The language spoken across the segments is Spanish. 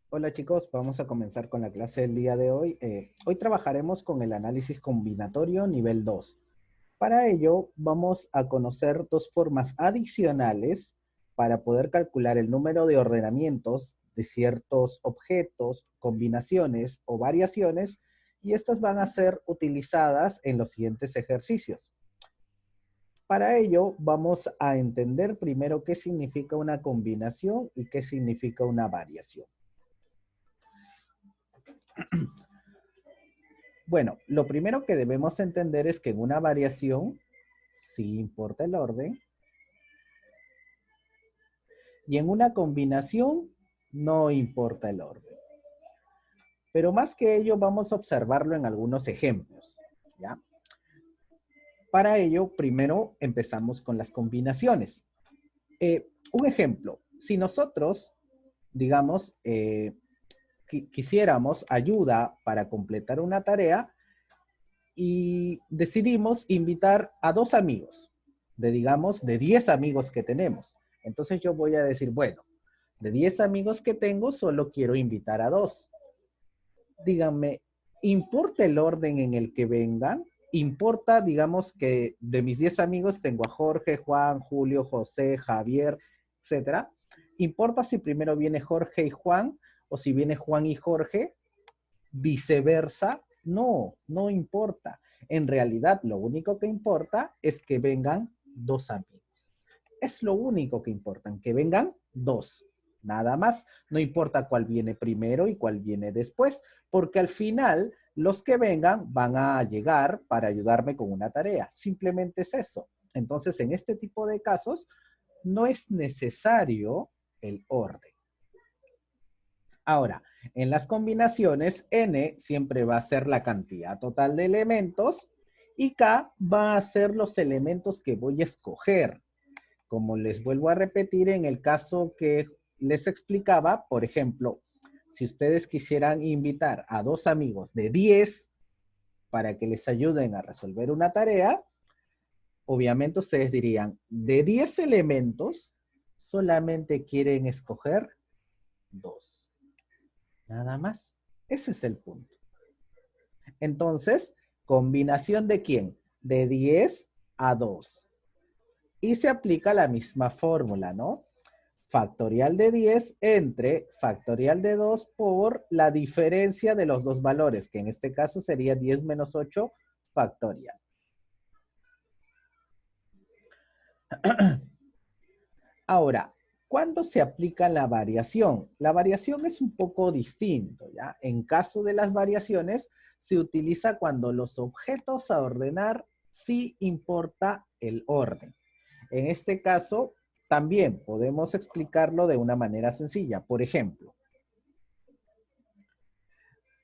Hola chicos, vamos a comenzar con la clase del día de hoy. Hoy trabajaremos con el análisis combinatorio nivel 2. Para ello vamos a conocer dos formas adicionales para poder calcular el número de ordenamientos de ciertos objetos, combinaciones o variaciones, y estas van a ser utilizadas en los siguientes ejercicios. Para ello vamos a entender primero qué significa una combinación y qué significa una variación. Bueno, lo primero que debemos entender es que en una variación sí importa el orden y en una combinación no importa el orden. Pero más que ello vamos a observarlo en algunos ejemplos, ¿ya? Para ello, primero empezamos con las combinaciones. Un ejemplo, si nosotros, digamos, quisiéramos ayuda para completar una tarea, y decidimos invitar a 2 amigos, digamos, de 10 amigos que tenemos. Entonces yo voy a decir, bueno, de 10 amigos que tengo, solo quiero invitar a 2. Díganme, ¿importa el orden en el que vengan? ¿Importa, digamos, que de mis 10 amigos tengo a Jorge, Juan, Julio, José, Javier, etcétera? ¿Importa si primero viene Jorge y Juan o si viene Juan y Jorge? Viceversa, no, no importa. En realidad, lo único que importa es que vengan 2 amigos. Es lo único que importa, que vengan 2. Nada más. No importa cuál viene primero y cuál viene después, porque al final los que vengan van a llegar para ayudarme con una tarea. Simplemente es eso. Entonces, en este tipo de casos, no es necesario el orden. Ahora, en las combinaciones, n siempre va a ser la cantidad total de elementos y k va a ser los elementos que voy a escoger. Como les vuelvo a repetir, en el caso que les explicaba, por ejemplo, si ustedes quisieran invitar a 2 amigos de 10 para que les ayuden a resolver una tarea, obviamente ustedes dirían, de 10 elementos, solamente quieren escoger 2. Nada más. Ese es el punto. Entonces, ¿combinación de quién? De 10 a 2. Y se aplica la misma fórmula, ¿no? Factorial de 10 entre factorial de 2 por la diferencia de los dos valores, que en este caso sería 10 menos 8 factorial. Ahora, ¿cuándo se aplica la variación? La variación es un poco distinto, ¿ya? En caso de las variaciones, se utiliza cuando los objetos a ordenar sí importa el orden. En este caso, también podemos explicarlo de una manera sencilla. Por ejemplo,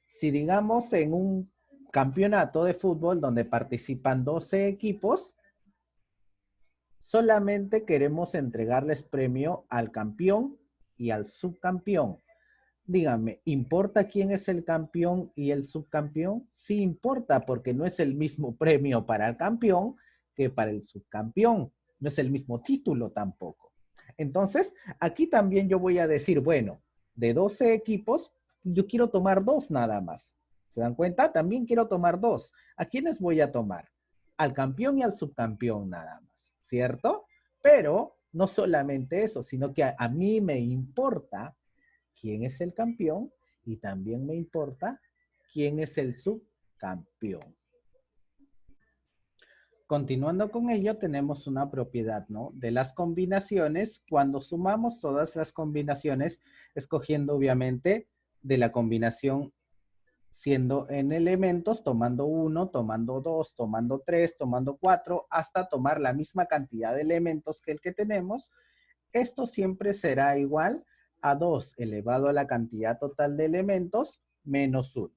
si digamos en un campeonato de fútbol donde participan 12 equipos, solamente queremos entregarles premio al campeón y al subcampeón. Dígame, ¿importa quién es el campeón y el subcampeón? Sí importa, porque no es el mismo premio para el campeón que para el subcampeón. No es el mismo título tampoco. Entonces, aquí también yo voy a decir, bueno, de 12 equipos, yo quiero tomar 2 nada más. ¿Se dan cuenta? También quiero tomar 2. ¿A quiénes voy a tomar? Al campeón y al subcampeón nada más, ¿cierto? Pero no solamente eso, sino que a mí me importa quién es el campeón y también me importa quién es el subcampeón. Continuando con ello, tenemos una propiedad, ¿no? De las combinaciones, cuando sumamos todas las combinaciones, escogiendo obviamente de la combinación siendo en elementos, tomando 1, tomando 2, tomando 3, tomando 4, hasta tomar la misma cantidad de elementos que el que tenemos, esto siempre será igual a 2 elevado a la cantidad total de elementos menos 1.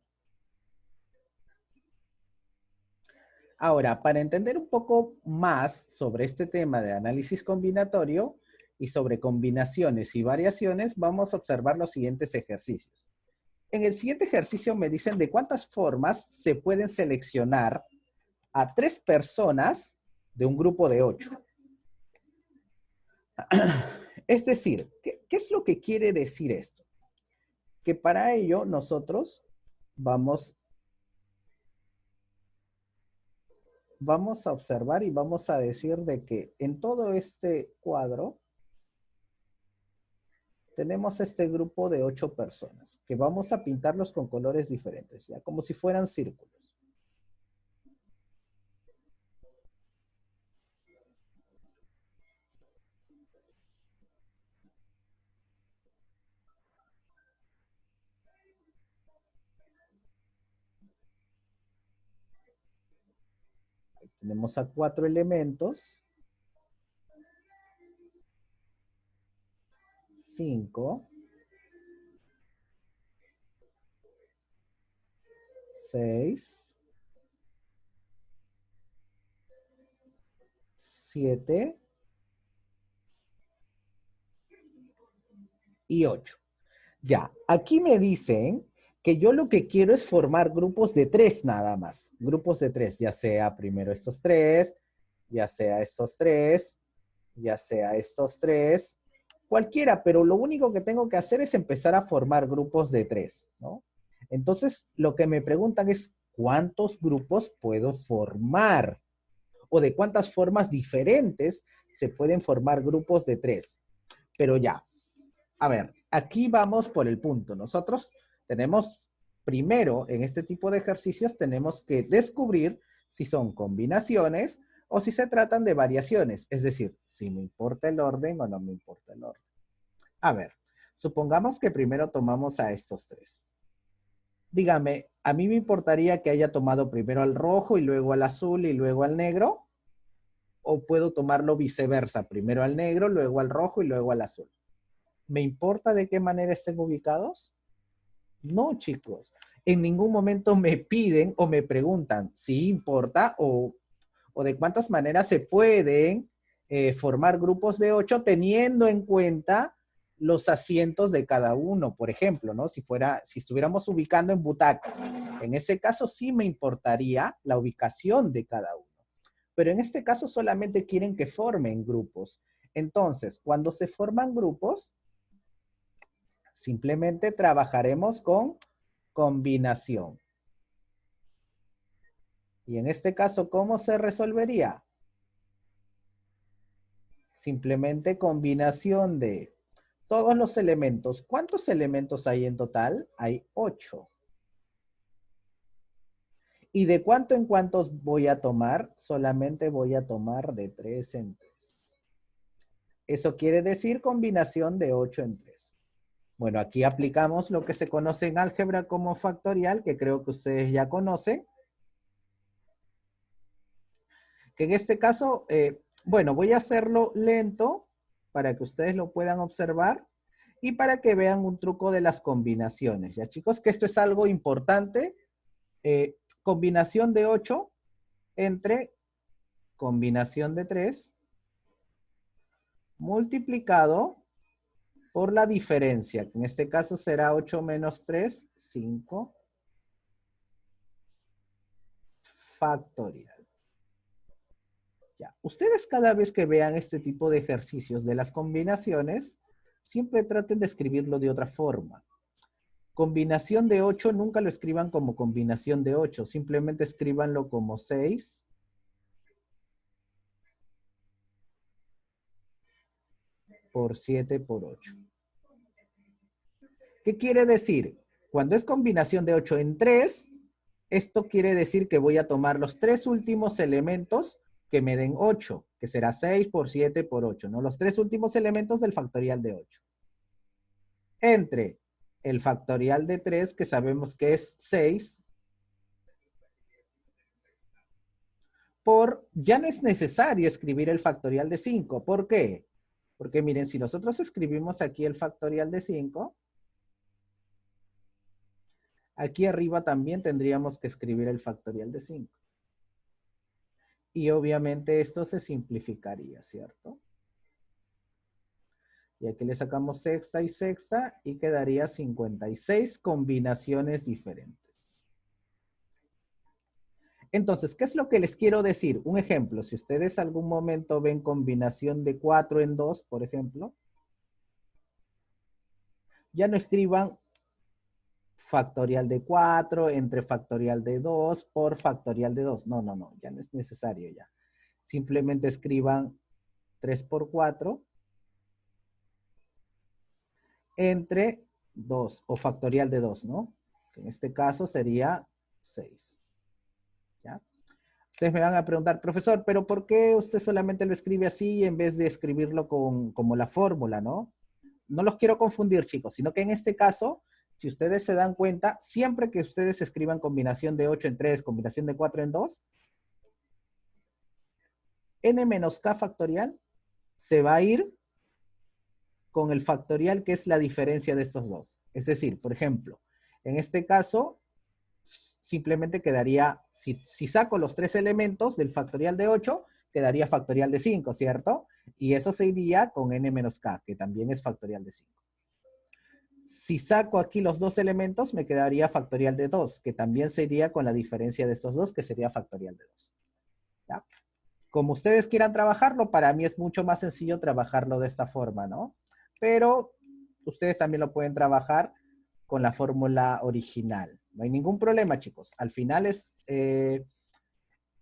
Ahora, para entender un poco más sobre este tema de análisis combinatorio y sobre combinaciones y variaciones, vamos a observar los siguientes ejercicios. En el siguiente ejercicio me dicen de cuántas formas se pueden seleccionar a 3 personas de un grupo de 8. Es decir, ¿qué es lo que quiere decir esto? que para ello nosotros vamos a observar y vamos a decir de que en todo este cuadro tenemos este grupo de 8 personas, que vamos a pintarlos con colores diferentes, ¿ya? Como si fueran círculos. Tenemos a 4 elementos. 5. 6. 7. Y 8. Ya, aquí me dicen que yo lo que quiero es formar grupos de 3 nada más. Grupos de 3, ya sea primero estos 3, ya sea estos 3, ya sea estos 3, cualquiera, pero lo único que tengo que hacer es empezar a formar grupos de 3, ¿no? Entonces, lo que me preguntan es, ¿cuántos grupos puedo formar? O de cuántas formas diferentes se pueden formar grupos de 3. Pero ya, a ver, aquí vamos por el punto. Nosotros tenemos, primero, en este tipo de ejercicios, tenemos que descubrir si son combinaciones o si se tratan de variaciones. Es decir, si me importa el orden o no me importa el orden. A ver, supongamos que primero tomamos a estos 3. Dígame, ¿a mí me importaría que haya tomado primero al rojo y luego al azul y luego al negro? ¿O puedo tomarlo viceversa? Primero al negro, luego al rojo y luego al azul. ¿Me importa de qué manera estén ubicados? No, chicos. En ningún momento me piden o me preguntan si importa o de cuántas maneras se pueden formar grupos de 8 teniendo en cuenta los asientos de cada uno, por ejemplo, ¿no? Si estuviéramos ubicando en butacas, en ese caso sí me importaría la ubicación de cada uno. Pero en este caso solamente quieren que formen grupos. Entonces, cuando se forman grupos, simplemente trabajaremos con combinación. Y en este caso, ¿cómo se resolvería? Simplemente combinación de todos los elementos. ¿Cuántos elementos hay en total? Hay 8. ¿Y de cuánto en cuántos voy a tomar? Solamente voy a tomar de 3 en 3. Eso quiere decir combinación de 8 en 3. Bueno, aquí aplicamos lo que se conoce en álgebra como factorial, que creo que ustedes ya conocen. Que en este caso, bueno, voy a hacerlo lento para que ustedes lo puedan observar y para que vean un truco de las combinaciones. Ya chicos, que esto es algo importante. Combinación de 8 entre combinación de 3 multiplicado por la diferencia, que en este caso será 8 menos 3, 5 factorial. Ya. Ustedes cada vez que vean este tipo de ejercicios de las combinaciones, siempre traten de escribirlo de otra forma. Combinación de 8, nunca lo escriban como combinación de 8, simplemente escríbanlo como 6 por 7 por 8. ¿Qué quiere decir? Cuando es combinación de 8 en 3, esto quiere decir que voy a tomar los 3 últimos elementos que me den 8, que será 6 por 7 por 8, ¿no? Los 3 últimos elementos del factorial de 8. Entre el factorial de 3, que sabemos que es 6, ya no es necesario escribir el factorial de 5. ¿Por qué? Porque miren, si nosotros escribimos aquí el factorial de 5, aquí arriba también tendríamos que escribir el factorial de 5. Y obviamente esto se simplificaría, ¿cierto? Y aquí le sacamos sexta y sexta y quedaría 56 combinaciones diferentes. Entonces, ¿qué es lo que les quiero decir? Un ejemplo, si ustedes algún momento ven combinación de 4 en 2, por ejemplo, ya no escriban factorial de 4 entre factorial de 2 por factorial de 2. No, no, no, ya no es necesario ya. Simplemente escriban 3 por 4 entre 2 o factorial de 2, ¿no? En este caso sería 6. ¿Ya? Ustedes me van a preguntar, profesor, ¿pero por qué usted solamente lo escribe así en vez de escribirlo como la fórmula, ¿no? No los quiero confundir, chicos, sino que en este caso, si ustedes se dan cuenta, siempre que ustedes escriban combinación de 8 en 3, combinación de 4 en 2, n menos k factorial se va a ir con el factorial que es la diferencia de estos dos. Es decir, por ejemplo, en este caso, simplemente quedaría, si saco los tres elementos del factorial de 8, quedaría factorial de 5, ¿cierto? Y eso se iría con n menos k, que también es factorial de 5. Si saco aquí los dos elementos, me quedaría factorial de 2, que también sería con la diferencia de estos dos, que sería factorial de 2. ¿Ya? Como ustedes quieran trabajarlo, para mí es mucho más sencillo trabajarlo de esta forma, ¿no? Pero ustedes también lo pueden trabajar con la fórmula original. No hay ningún problema, chicos. Al final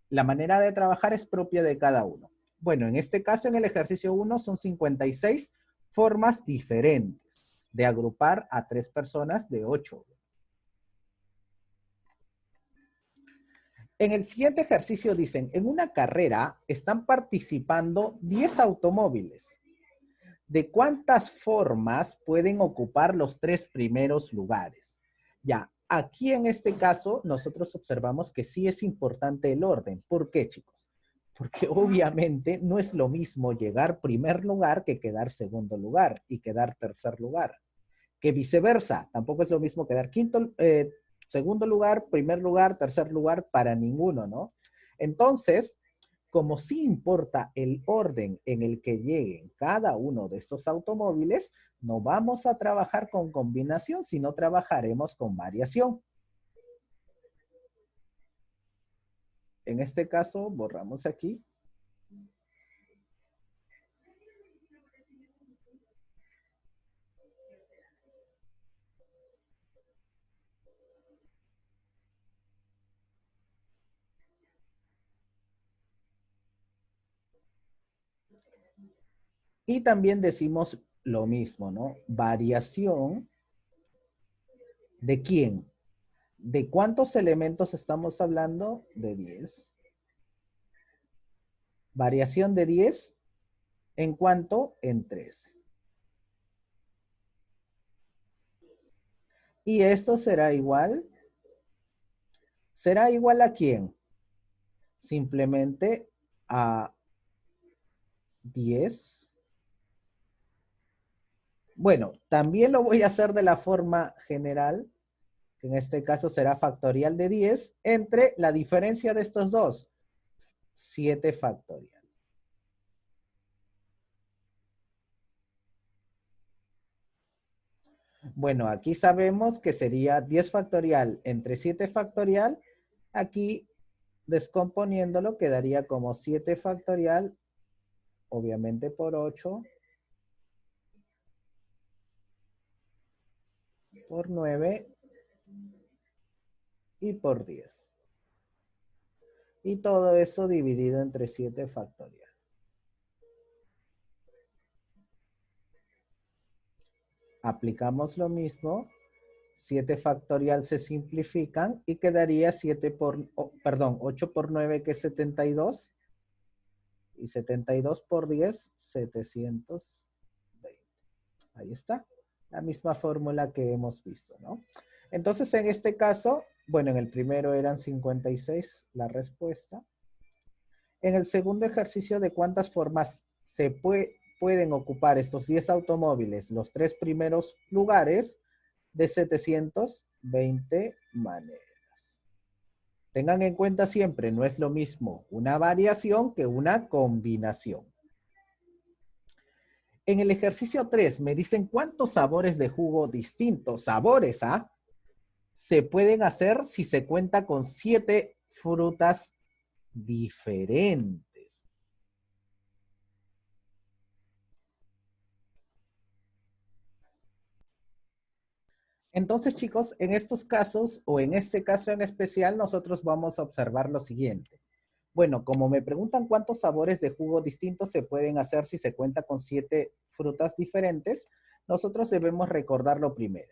la manera de trabajar es propia de cada uno. Bueno, en este caso, en el ejercicio 1, son 56 formas diferentes de agrupar a 3 personas de 8. En el siguiente ejercicio dicen, en una carrera están participando 10 automóviles. ¿De cuántas formas pueden ocupar los 3 primeros lugares? Ya, aquí en este caso nosotros observamos que sí es importante el orden. ¿Por qué, chicos? Porque obviamente no es lo mismo llegar primer lugar que quedar segundo lugar y quedar tercer lugar. Que viceversa, tampoco es lo mismo quedar segundo lugar, primer lugar, tercer lugar para ninguno, ¿no? Entonces, como sí importa el orden en el que lleguen cada uno de estos automóviles, no vamos a trabajar con combinación, sino trabajaremos con variación. En este caso, borramos aquí. Y también decimos lo mismo, ¿no? Variación ¿de quién? ¿De cuántos elementos estamos hablando? De 10. Variación de 10, ¿en cuánto? En 3. Y esto será igual. ¿Será igual a quién? Simplemente a 10. Bueno, también lo voy a hacer de la forma general, que en este caso será factorial de 10, entre la diferencia de estos dos, 7 factorial. Bueno, aquí sabemos que sería 10 factorial entre 7 factorial. Aquí, descomponiéndolo, quedaría como 7 factorial, obviamente por 8, por 9 y por 10. Y todo eso dividido entre 7 factorial. Aplicamos lo mismo. 7 factorial se simplifican y quedaría 8 por 9 que es 72. Y 72 por 10, 720. Ahí está. La misma fórmula que hemos visto, ¿no? Entonces, en este caso, bueno, en el primero eran 56 la respuesta. En el segundo ejercicio, ¿de cuántas formas se pueden ocupar estos 10 automóviles, los 3 primeros lugares? De 720 maneras. Tengan en cuenta siempre, no es lo mismo una variación que una combinación. En el ejercicio 3 me dicen cuántos sabores de jugo distintos, sabores, se pueden hacer si se cuenta con 7 frutas diferentes. Entonces, chicos, en estos casos, o en este caso en especial, nosotros vamos a observar lo siguiente. Bueno, como me preguntan cuántos sabores de jugo distintos se pueden hacer si se cuenta con 7 frutas diferentes, nosotros debemos recordar lo primero.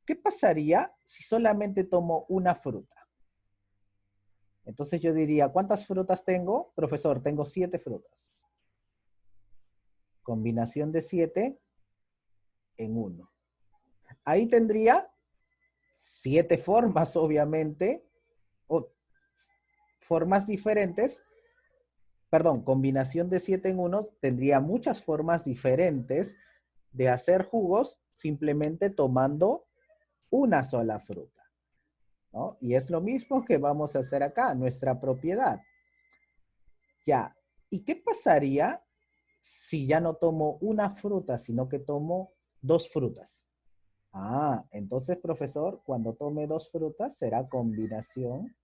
¿Qué pasaría si solamente tomo una fruta? Entonces yo diría, ¿cuántas frutas tengo? Profesor, tengo 7 frutas. Combinación de 7 en 1. Ahí tendría 7 formas, obviamente, o formas diferentes. Perdón, combinación de 7 en 1 tendría muchas formas diferentes de hacer jugos simplemente tomando una sola fruta, ¿no? Y es lo mismo que vamos a hacer acá, nuestra propiedad. Ya, ¿y qué pasaría si ya no tomo una fruta, sino que tomo 2 frutas? Ah, entonces, profesor, cuando tome 2 frutas será combinación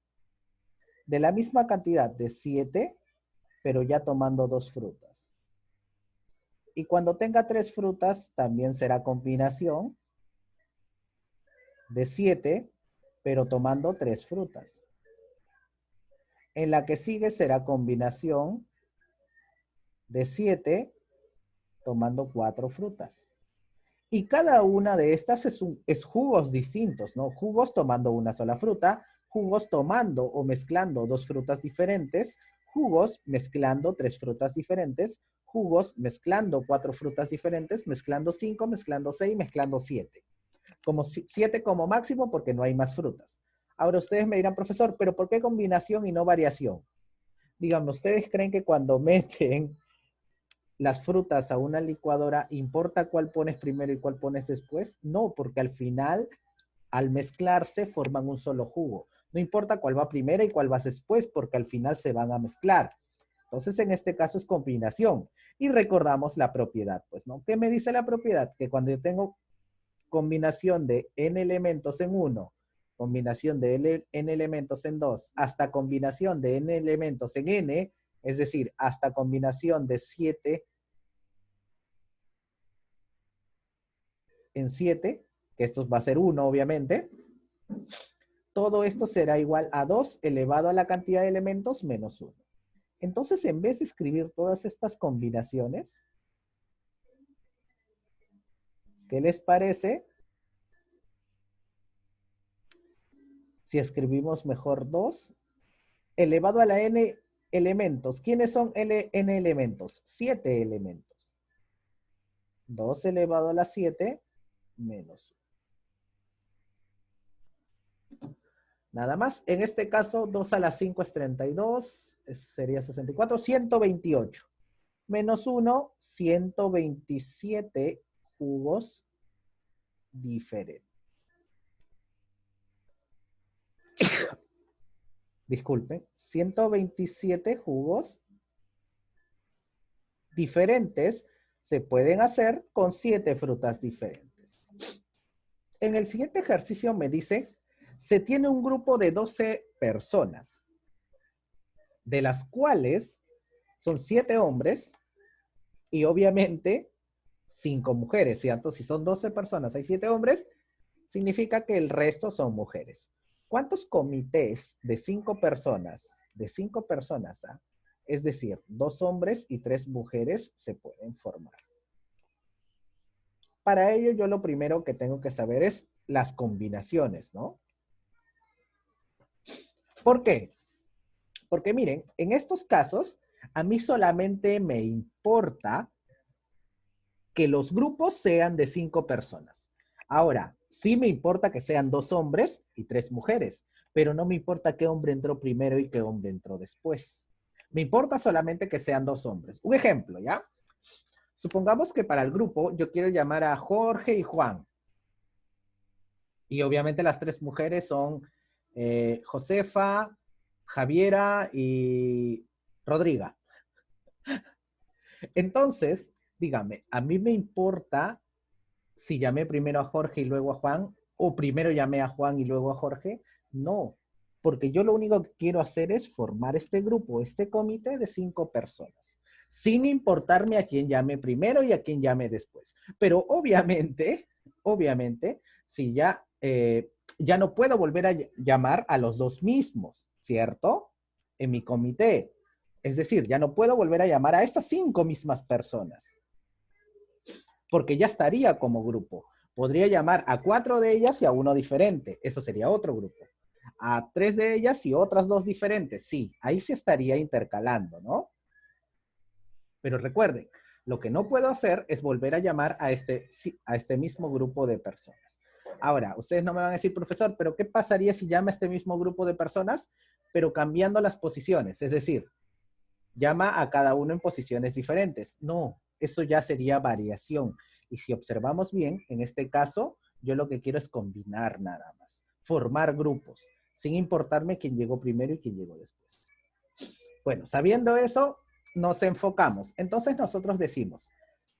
de la misma cantidad de 7, pero ya tomando 2 frutas. Y cuando tenga 3 frutas, también será combinación de 7, pero tomando 3 frutas. En la que sigue será combinación de 7, tomando 4 frutas. Y cada una de estas es jugos distintos, ¿no? Jugos tomando una sola fruta, jugos tomando o mezclando 2 frutas diferentes, jugos mezclando 3 frutas diferentes, jugos mezclando 4 frutas diferentes, mezclando 5, mezclando 6, mezclando 7. Como 7 como máximo porque no hay más frutas. Ahora ustedes me dirán, profesor, ¿pero por qué combinación y no variación? Díganme, ¿ustedes creen que cuando meten las frutas a una licuadora, ¿importa cuál pones primero y cuál pones después? No, porque al final, al mezclarse, forman un solo jugo. No importa cuál va primero y cuál va después, porque al final se van a mezclar. Entonces, en este caso es combinación. Y recordamos la propiedad, pues, ¿no? ¿Qué me dice la propiedad? Que cuando yo tengo combinación de n elementos en 1, combinación de n elementos en 2, hasta combinación de n elementos en n, es decir, hasta combinación de 7 en 7, que esto va a ser 1 obviamente, todo esto será igual a 2 elevado a la cantidad de elementos menos 1. Entonces, en vez de escribir todas estas combinaciones, ¿qué les parece si escribimos mejor 2 elevado a la n elementos? ¿Quiénes son n elementos? 7 elementos. 2 elevado a la 7 menos 1. Nada más. En este caso, 2 a la 5 es 32, sería 64, 128. Menos 1, 127 jugos diferentes. Disculpen, 127 jugos diferentes se pueden hacer con 7 frutas diferentes. En el siguiente ejercicio me dice, se tiene un grupo de 12 personas, de las cuales son 7 hombres y obviamente 5 mujeres, ¿cierto? Si son 12 personas, hay 7 hombres, significa que el resto son mujeres. ¿Cuántos comités de 5 personas, ¿ah? Es decir, 2 hombres y 3 mujeres se pueden formar? Para ello, yo lo primero que tengo que saber es las combinaciones, ¿no? ¿Por qué? Porque miren, en estos casos, a mí solamente me importa que los grupos sean de 5 personas. Ahora, sí me importa que sean 2 hombres y 3 mujeres, pero no me importa qué hombre entró primero y qué hombre entró después. Me importa solamente que sean 2 hombres. Un ejemplo, ¿ya? Supongamos que para el grupo yo quiero llamar a Jorge y Juan. Y obviamente las 3 mujeres son Josefa, Javiera y Rodriga. Entonces, dígame, ¿a mí me importa si llamé primero a Jorge y luego a Juan, o primero llamé a Juan y luego a Jorge? No, porque yo lo único que quiero hacer es formar este grupo, este comité de 5 personas, sin importarme a quién llame primero y a quién llame después. Pero obviamente, obviamente, si ya no puedo volver a llamar a los dos mismos, ¿cierto? En mi comité. Es decir, ya no puedo volver a llamar a estas 5 mismas personas, porque ya estaría como grupo. Podría llamar a 4 de ellas y a uno diferente. Eso sería otro grupo. A 3 de ellas y otras 2 diferentes. Sí, ahí se estaría intercalando, ¿no? Pero recuerden, lo que no puedo hacer es volver a llamar a este mismo grupo de personas. Ahora, ustedes no me van a decir, profesor, pero ¿qué pasaría si llama a este mismo grupo de personas, pero cambiando las posiciones? Es decir, llama a cada uno en posiciones diferentes. No, eso ya sería variación. Y si observamos bien, en este caso, yo lo que quiero es combinar nada más, formar grupos, sin importarme quién llegó primero y quién llegó después. Bueno, sabiendo eso, nos enfocamos. Entonces nosotros decimos,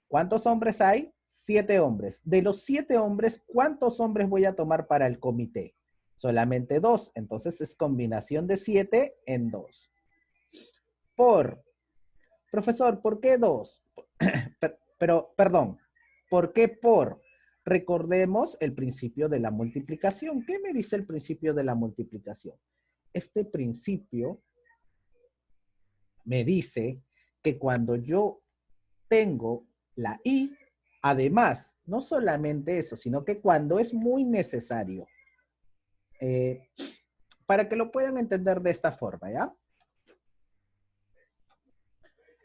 ¿cuántos hombres hay? 7 hombres. De los 7 hombres, ¿cuántos hombres voy a tomar para el comité? Solamente 2. Entonces es combinación de 7 en 2. Profesor, ¿por qué 2? Pero, perdón, ¿por qué por? Recordemos el principio de la multiplicación. ¿Qué me dice el principio de la multiplicación? Este principio me dice que cuando yo tengo la i, además, no solamente eso, sino que cuando es muy necesario, para que lo puedan entender de esta forma, ¿ya?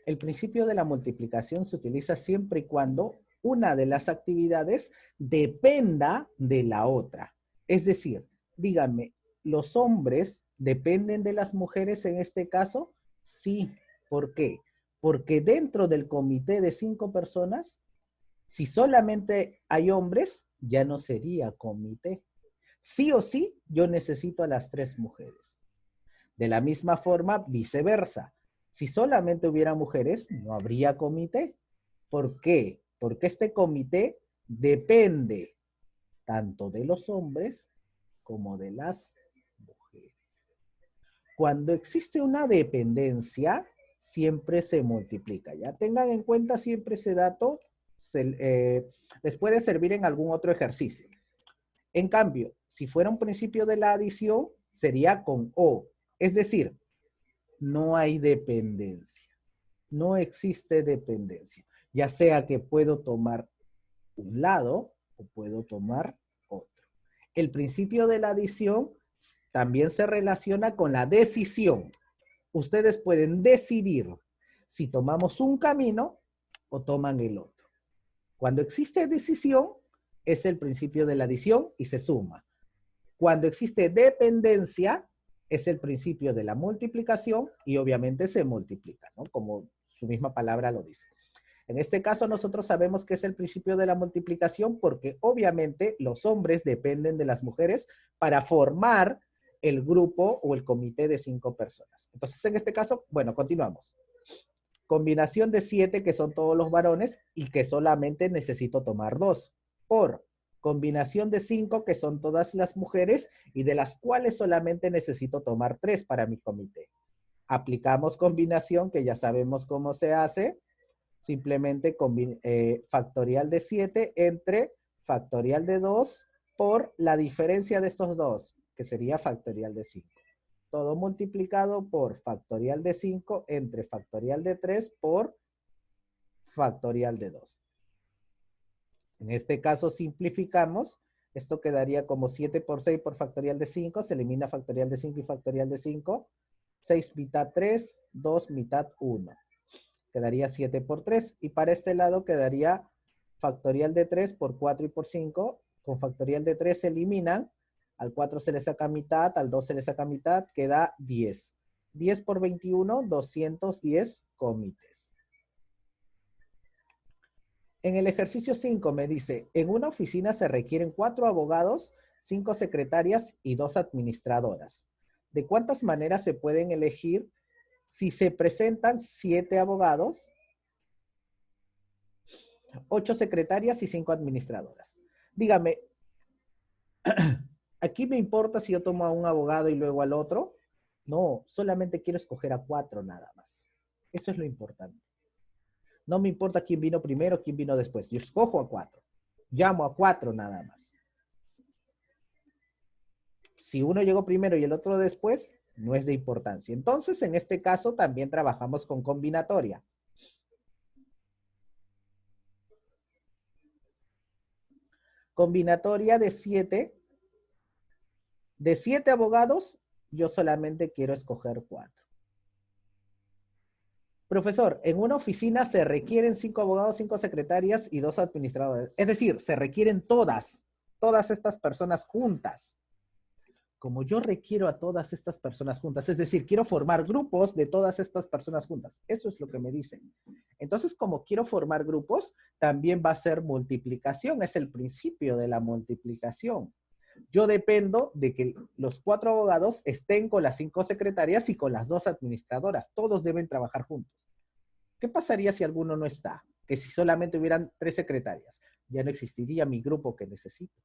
El principio de la multiplicación se utiliza siempre y cuando una de las actividades dependa de la otra. Es decir, díganme, ¿los hombres dependen de las mujeres en este caso? Sí. ¿Por qué? Porque dentro del comité de 5 personas, si solamente hay hombres, ya no sería comité. Sí o sí, yo necesito a las 3 mujeres. De la misma forma, viceversa. Si solamente hubiera mujeres, no habría comité. ¿Por qué? Porque este comité depende tanto de los hombres como de las mujeres. Cuando existe una dependencia, siempre se multiplica. Ya tengan en cuenta siempre ese dato, les puede servir en algún otro ejercicio. En cambio, si fuera un principio de la adición, sería con O. Es decir, no hay dependencia. No existe dependencia. Ya sea que puedo tomar un lado o puedo tomar otro. El principio de la adición también se relaciona con la decisión. Ustedes pueden decidir si tomamos un camino o toman el otro. Cuando existe decisión, es el principio de la adición y se suma. Cuando existe dependencia, es el principio de la multiplicación y obviamente se multiplica, ¿no? Como su misma palabra lo dice. En este caso nosotros sabemos que es el principio de la multiplicación porque obviamente los hombres dependen de las mujeres para formar el grupo o el comité de 5 personas. Entonces en este caso, bueno, continuamos. Combinación de 7 que son todos los varones y que solamente necesito tomar 2 por combinación de 5 que son todas las mujeres y de las cuales solamente necesito tomar 3 para mi comité. Aplicamos combinación que ya sabemos cómo se hace. Simplemente factorial de 7 entre factorial de 2 por la diferencia de estos dos, que sería factorial de 5. Todo multiplicado por factorial de 5 entre factorial de 3 por factorial de 2. En este caso simplificamos. Esto quedaría como 7 por 6 por factorial de 5. Se elimina factorial de 5 y factorial de 5. 6 mitad 3, 2 mitad 1. Quedaría 7 por 3. Y para este lado quedaría factorial de 3 por 4 y por 5. Con factorial de 3 se eliminan. Al 4 se le saca mitad, al 2 se le saca mitad, queda 10. 10 por 21, 210 comités. En el ejercicio 5 me dice, en una oficina se requieren 4 abogados, 5 secretarias y 2 administradoras. ¿De cuántas maneras se pueden elegir si se presentan 7 abogados, 8 secretarias y 5 administradoras? Dígame, ¿aquí me importa si yo tomo a un abogado y luego al otro? No, solamente quiero escoger a 4 nada más. Eso es lo importante. No me importa quién vino primero, quién vino después. Yo escojo a 4. llamo a 4 nada más. Si uno llegó primero y el otro después, no es de importancia. Entonces, en este caso, también trabajamos con combinatoria. Combinatoria de 7. De 7 abogados, yo solamente quiero escoger 4. Profesor, en una oficina se requieren 5 abogados, 5 secretarias y 2 administradores. Es decir, se requieren todas estas personas juntas. Como yo requiero a todas estas personas juntas, es decir, quiero formar grupos de todas estas personas juntas. Eso es lo que me dicen. Entonces, como quiero formar grupos, también va a ser multiplicación. Es el principio de la multiplicación. Yo dependo de que los 4 abogados estén con las 5 secretarias y con las 2 administradoras. Todos deben trabajar juntos. ¿Qué pasaría si alguno no está? Que si solamente hubieran 3 secretarias, ya no existiría mi grupo que necesito.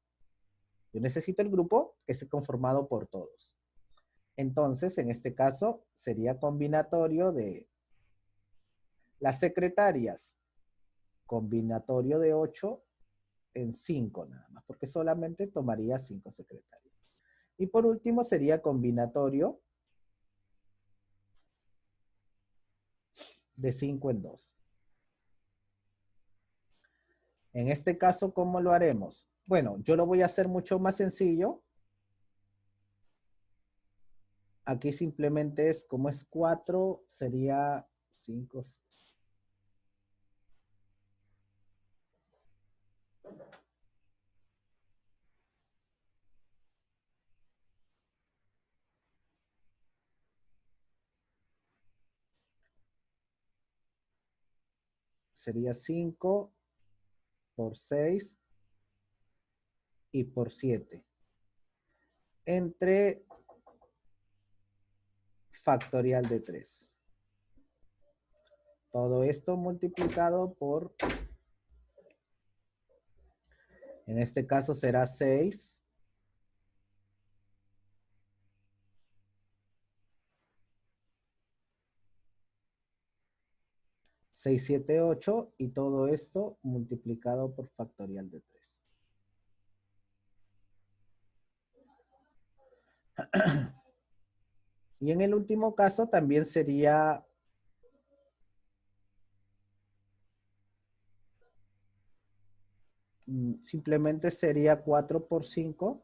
Yo necesito el grupo que esté conformado por todos. Entonces, en este caso, sería combinatorio de las secretarias. Combinatorio de 8 en 5 nada más, porque solamente tomaría 5 secretarias. Y por último, sería combinatorio de 5 en 2. En este caso, ¿cómo lo haremos? Bueno, yo lo voy a hacer mucho más sencillo. Aquí simplemente es, como es 4, sería 5. Sería 5 por 6 y por 7. Entre factorial de 3. Todo esto multiplicado por, en este caso será 6. 6, 7, 8 y todo esto multiplicado por factorial de 3. Y en el último caso también sería simplemente sería 4 por 5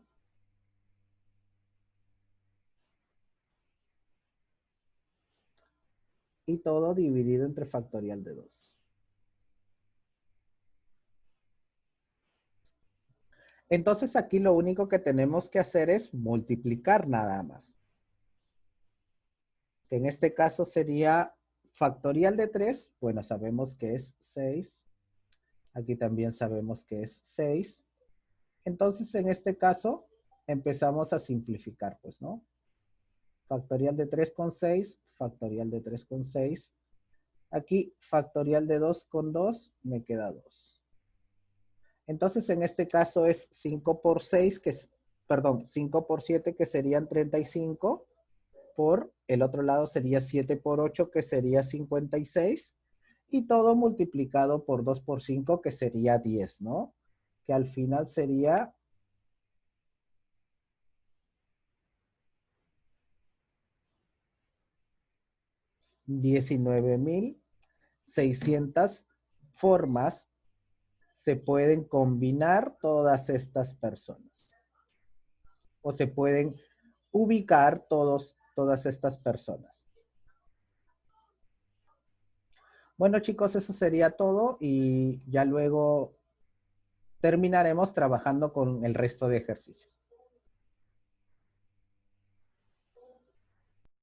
y todo dividido entre factorial de 2. Entonces aquí lo único que tenemos que hacer es multiplicar nada más. Que en este caso sería factorial de 3. Bueno, sabemos que es 6. Aquí también sabemos que es 6. Entonces en este caso empezamos a simplificar, pues, ¿no? Factorial de 3 con 6, factorial de 3 con 6. Aquí factorial de 2 con 2, me queda 2. Entonces, en este caso es 5 por 6, que es, perdón, 5 por 7, que serían 35, por el otro lado sería 7 por 8, que sería 56, y todo multiplicado por 2 por 5, que sería 10, ¿no? Que al final sería 19.600 formas se pueden combinar todas estas personas. O se pueden ubicar todas estas personas. Bueno, chicos, eso sería todo y ya luego terminaremos trabajando con el resto de ejercicios.